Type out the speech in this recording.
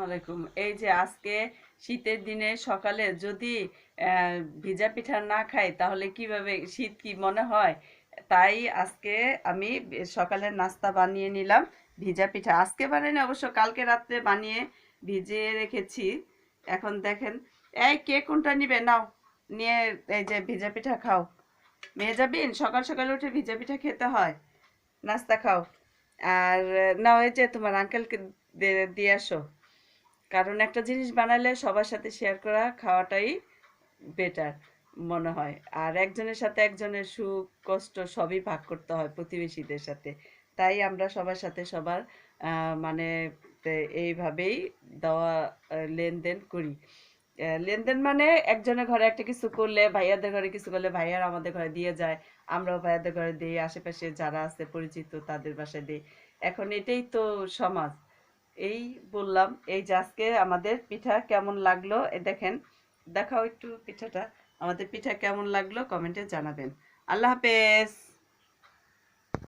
আলাইকুম। এই যে আজকে শীতের দিনে সকালে যদি ভিজা পিঠা না খাই তাহলে কিভাবে শীত কি মনে হয়। তাই আজকে আমি সকালের নাস্তা বানিয়ে নিলাম ভিজা পিঠা। আজকে বানাইনি, অবশ্য কালকে রাত্রে বানিয়ে ভিজিয়ে রেখেছি। এখন দেখেন, এই কে কোনটা নিবে নাও, নিয়ে এই যে ভিজা পিঠা খাও। মেহজাবিন, সকাল সকাল উঠে ভিজা পিঠা খেতে হয়, নাস্তা খাও। আর নাও, এই যে তোমার আঙ্কেলকে দিয়ে আসো। কারণ একটা জিনিস বানালে সবার সাথে শেয়ার করা খাওয়াটাই বেটার মনে হয়। আর একজনের সাথে একজনের সুখ কষ্ট সবই ভাগ করতে হয় প্রতিবেশীদের সাথে। তাই আমরা সবার সাথে সবার মানে এইভাবেই দেওয়া লেনদেন করি। লেনদেন মানে একজনের ঘরে একটা কিছু করলে, ভাইয়াদের ঘরে কিছু করলে ভাইয়ার আমাদের ঘরে দিয়ে যায়, আমরাও ভাইয়াদের ঘরে দিই, আশেপাশে যারা আছে পরিচিত তাদের বাসায় দিই। এখন এটাই তো সমাজ। এই বললাম, এই যে আজকে আমাদের পিঠা কেমন লাগলো এ দেখেন, দেখাও একটু পিঠাটা। আমাদের পিঠা কেমন লাগলো কমেন্টে জানাবেন। আল্লাহ হাফেজ।